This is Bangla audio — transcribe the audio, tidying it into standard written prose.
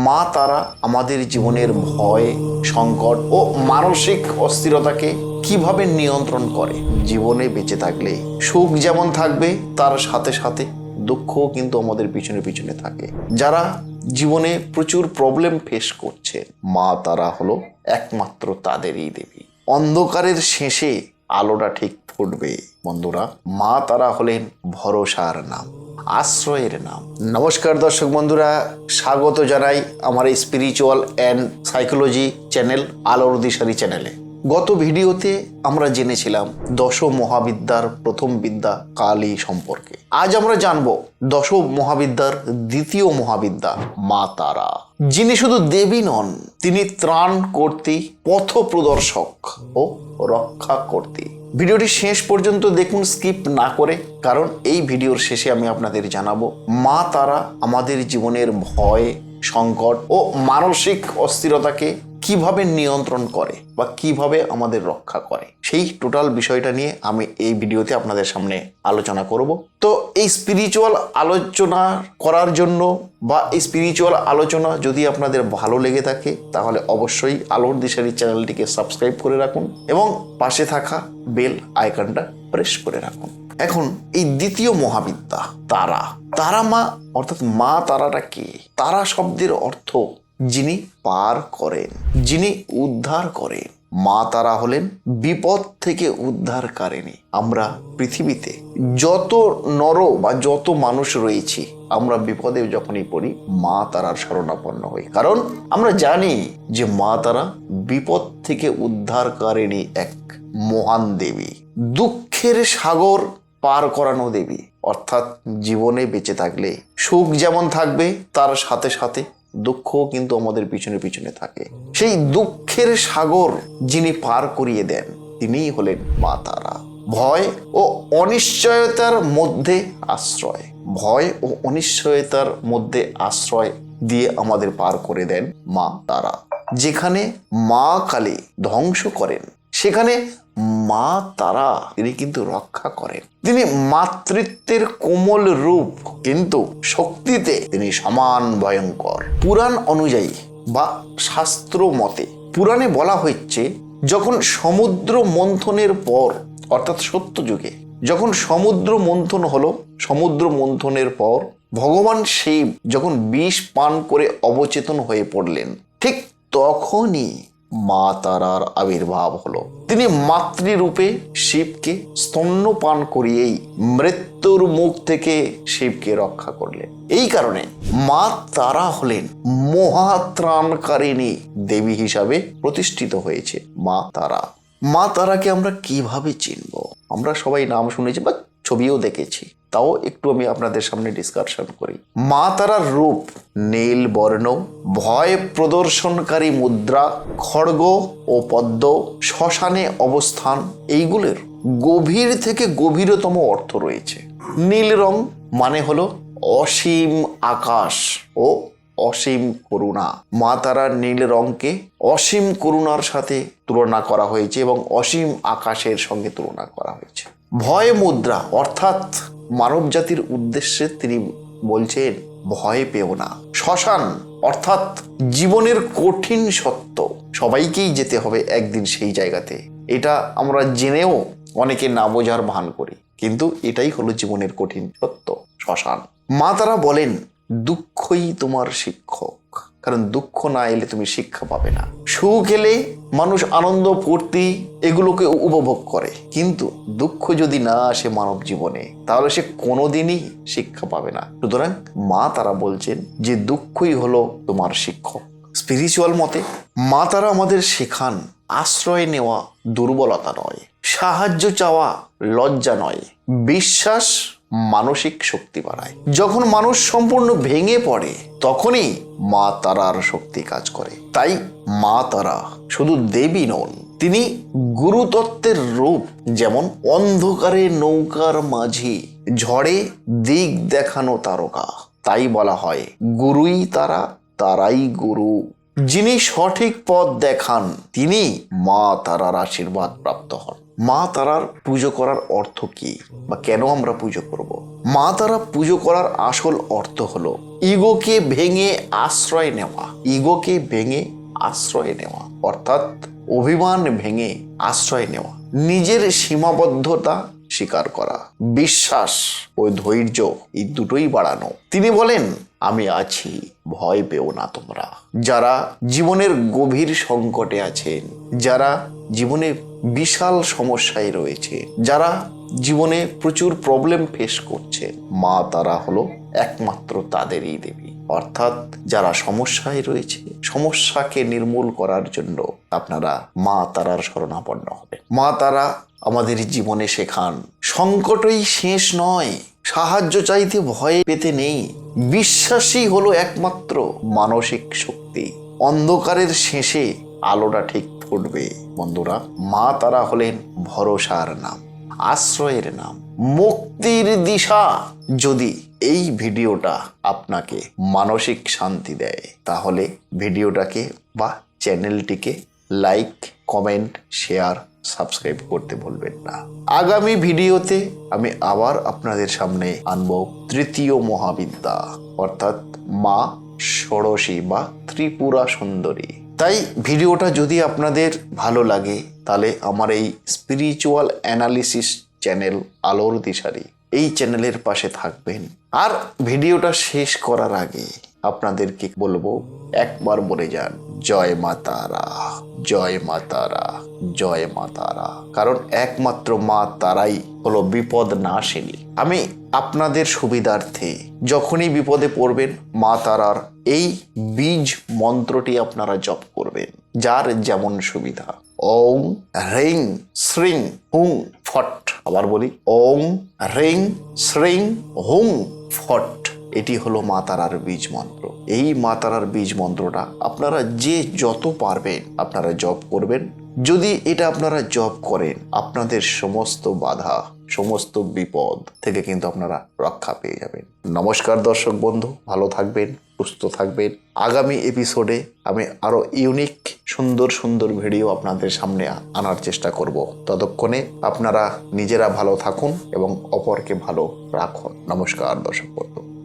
মা তারা আমাদের জীবনের ভয়, সংকট ও মানসিক অস্থিরতাকে কিভাবে নিয়ন্ত্রণ করে। জীবনে বেঁচে থাকলে সুখ যেমন থাকবে, তার সাথে সাথে দুঃখও কিন্তু আমাদের পিছনে পিছনে থাকে। যারা জীবনে প্রচুর প্রবলেম ফেস করছে, মা তারা হলো একমাত্র তাদেরই দেবী। অন্ধকারের শেষে আলোটা ঠিক ফুটবে। বন্ধুরা, মা তারা হলেন ভরসার নাম, আশ্রয়ের নাম। নমস্কার দর্শক বন্ধুরা, স্বাগত জানাই আমার এই স্পিরিচুয়াল অ্যান্ড সাইকোলজি চ্যানেল আলোর দিশারি চ্যানেলে। গত ভিডিওতে আমরা জেনেছিলাম দশ মহাবিদ্যার প্রথম বিদ্যা কালী সম্পর্কে। আজ আমরা জানব দশ মহাবিদ্যার দ্বিতীয় মহাবিদ্যা মা তারা, যিনি শুধু দেবী নন, তিনি ত্রাণ কর্ত্রী, পথ প্রদর্শক ও রক্ষা কর্ত্রী। ভিডিওটি শেষ পর্যন্ত দেখুন, স্কিপ না করে, কারণ এই ভিডিওর শেষে আমি আপনাদের জানাবো মা তারা আমাদের জীবনের ভয়, সংকট ও মানসিক অস্থিরতাকে কিভাবে নিয়ন্ত্রণ করে বা কিভাবে আমাদের রক্ষা করে। সেই টোটাল বিষয়টা নিয়ে আমি এই ভিডিওতে আপনাদের সামনে আলোচনা করব। তো এই স্পিরিচুয়াল আলোচনা করার জন্য বা এই স্পিরিচুয়াল আলোচনা যদি আপনাদের ভালো লেগে থাকে, তাহলে অবশ্যই আলোর দিশারি চ্যানেলটিকে সাবস্ক্রাইব করে রাখুন এবং পাশে থাকা বেল আইকনটা প্রেস করে রাখুন। এখন এই দ্বিতীয় মহাবিদ্যা তারা, তারা মা অর্থাৎ মা তারাটা কি? তারা শব্দের অর্থ যিনি পার করেন, যিনি উদ্ধার করেন। মা তারা হলেন বিপদ থেকে উদ্ধারকারিণী। আমরা পৃথিবীতে যত নর বা যত মানুষ রয়েছি, আমরা বিপদে যখনই পড়ি মা তারার শরণাপন্ন হই, কারণ আমরা জানি যে মা তারা বিপদ থেকে উদ্ধারকারিণী এক মহান দেবী, দুঃখের সাগর পার করানো দেবী। অর্থাৎ জীবনে বেঁচে থাকলে সুখ যেমন থাকবে, তার সাথে সাথে দুঃখও কিন্তু আমাদের পিছনে পিছনে থাকে। সেই দুঃখের সাগর যিনি পার করিয়ে দেন, তিনিই হলেন মা তারা। ভয় ও অনিশ্চয়তার মধ্যে আশ্রয়, ভয় ও অনিশ্চয়তার মধ্যে আশ্রয় দিয়ে আমাদের পার করে দেন মা তারা। যেখানে মা কালী ধ্বংস করেন, সেখানে মা তারা তিনি কিন্তু রক্ষা করেন। তিনি মাতৃত্বের কোমল রূপ, কিন্তু শক্তিতে তিনি সমান ভয়ঙ্কর। পুরাণ অনুযায়ী বা শাস্ত্র মতে, পুরাণে বলা হচ্ছে যখন সমুদ্র মন্থনের পর, অর্থাৎ সত্য যুগে যখন সমুদ্র মন্থন হলো, সমুদ্র মন্থনের পর ভগবান শিব যখন বিষ পান করে অবচেতন হয়ে পড়লেন, ঠিক তখনই মা তারার আবির্ভাব হলো। তিনি মাতৃরূপে শিবকে স্তন্যপান করিয়েই মৃত্যুর মুখ থেকে শিবকে রক্ষা করলেন। এই কারণে মা তারা হলেন মহাত্রাণকারিণী দেবী হিসাবে প্রতিষ্ঠিত হয়েছে মা তারা। মা তারাকে আমরা কিভাবে চিনব? আমরা সবাই নাম শুনেছি বা ছবিও দেখেছি, তাও একটু আমি আপনাদের সামনে ডিসকাশন করি। মা তারার রূপ নীল বর্ণ, ভয় প্রদর্শনকারী মুদ্রা, খড়গ ও পদ্ম, শ্মশানে অবস্থান, এইগুলোর গভীর থেকে গভীরতম অর্থ রয়েছে। নীল রং মানে হলো অসীম আকাশ ও অসীম করুণা। মা তারার নীল রংকে অসীম করুণার সাথে তুলনা করা হয়েছে এবং অসীম আকাশের সঙ্গে তুলনা করা হয়েছে। ভয় মুদ্রা অর্থাৎ মানব জাতির উদ্দেশ্যে তিনি বলছেন ভয় পেও না। শ্মশান অর্থাৎ জীবনের কঠিন সত্য, সবাইকেই যেতে হবে একদিন সেই জায়গাতে। এটা আমরা জেনেও অনেকে না বোঝার ভান করি, কিন্তু এটাই হলো জীবনের কঠিন সত্য, শ্মশান। মা তারা বলেন দুঃখই তোমার শিক্ষক, কারণ দুঃখ না এলে তুমি শিক্ষা পাবে না। সুখ এলে মানুষ আনন্দ ফুর্তি এগুলোকে উপভোগ করে, কিন্তু দুঃখ যদি না আসে মানব জীবনে, তাহলে সে কোনোদিনই শিক্ষা পাবে না। সুতরাং মা তারা বলছেন যে দুঃখই হলো তোমার শিক্ষক। স্পিরিচুয়াল মতে মা তারা আমাদের শেখান আশ্রয় নেওয়া দুর্বলতা নয়, সাহায্য চাওয়া লজ্জা নয়, বিশ্বাস মানসিক শক্তি বাড়ায়। যখন মানুষ সম্পূর্ণ ভেঙে পড়ে, তখনই মা তারার শক্তি কাজ করে। তাই মা তারা শুধু দেবী নন, তিনি গুরুতত্ত্বের রূপ। যেমন অন্ধকারে নৌকার মাঝি, ঝড়ে দিক দেখানো তারকা, তাই বলা হয় গুরুই তারা, তারাই গুরু। যিনি সঠিক পথ দেখান, তিনি মা তারার আশীর্বাদ প্রাপ্ত হন। মা তারার পুজো করার অর্থ কি বা কেন আমরা পুজো করব? মা তারা পুজো করার আসল অর্থ হলো ইগোকে ভেঙে আশ্রয় নেওয়া। ইগোকে ভেঙে আশ্রয় নেওয়া অর্থাৎ অভিমান ভেঙে আশ্রয় নেওয়া, নিজের সীমাবদ্ধতা স্বীকার করা, বিশ্বাস ও ধৈর্য এই দুটোই বাড়ানো। তিনি বলেন, আমি আছি, ভয় পেও না তোমরা। যারা জীবনের গভীর সংকটে আছেন, যারা জীবনে বিশাল সমস্যায় রয়েছে, যারা জীবনে প্রচুর প্রবলেম ফেস করছে, মা তারা হলো একমাত্র তাদেরই দেবী। অর্থাৎ যারা সমস্যায় রয়েছে, সমস্যাকে নির্মূল করার জন্য আপনারা মা তারার শরণাপন্ন হবে। মা তারা আমাদের জীবনে শেখান সংকটই শেষ নয়, সাহায্য চাইতে ভয় পেতে নেই, বিশ্বাসই হলো একমাত্র মানসিক শক্তি। অন্ধকারের শেষে আলোটা ঠিক ফুটবে। বন্ধুরা, মা তারা হলেন ভরসার নাম, আশ্রয়ের নাম, মুক্তির দিশা। যদি এই ভিডিওটা আপনাকে মানসিক শান্তি দেয়, তাহলে ভিডিওটাকে বা চ্যানেলটিকে লাইক, কমেন্ট, শেয়ার, সাবস্ক্রাইব করতে ভুলবেন না। আগামী ভিডিওতে আমি আবার আপনাদের সামনে আনবো তৃতীয় মহাবিদ্যা, অর্থাৎ মা ষোড়শী বা ত্রিপুরা সুন্দরী। তাই ভিডিওটা যদি আপনাদের ভালো লাগে, তাহলে আমার এই স্পিরিচুয়াল অ্যানালিসিস চ্যানেল আলোর দিশারি, এই চ্যানেলের পাশে থাকবেন। আর ভিডিওটা শেষ করার আগে আপনাদেরকে বলবো, একবার বলে যান, জয় মা তারা, জয় মা তারা, জয় মা তারা। কারণ একমাত্র মা তারাই হলো বিপদ নাশিনী। আমি আপনাদের সুবিধার্থে যখনই বিপদে পড়বেন, মা তারার এই বীজ মন্ত্রটি আপনারা জপ করবেন, যার যেমন সুবিধা। ওং হ্রিং শ্রিং হুং ফট। আবার বলি, ওং হ্রিং শ্রিং হুং ফট। এটি হলো মা তারার বীজ মন্ত্র। এই মা তারার বীজ মন্ত্রটা আপনারা যে যত পারবেন আপনারা জপ করবেন। যদি এটা আপনারা জপ করেন, আপনাদের সমস্ত বাধা, সমস্ত বিপদ থেকে কিন্তু আপনারা রক্ষা পেয়ে যাবেন। নমস্কার দর্শক বন্ধু, ভালো থাকবেন, সুস্থ থাকবেন। আগামী এপিসোডে আমি আরো ইউনিক সুন্দর সুন্দর ভিডিও আপনাদের সামনে আনার চেষ্টা করব। ততক্ষণে আপনারা নিজেরা ভালো থাকুন এবং অপরকে ভালো রাখুন। নমস্কার দর্শক বন্ধু।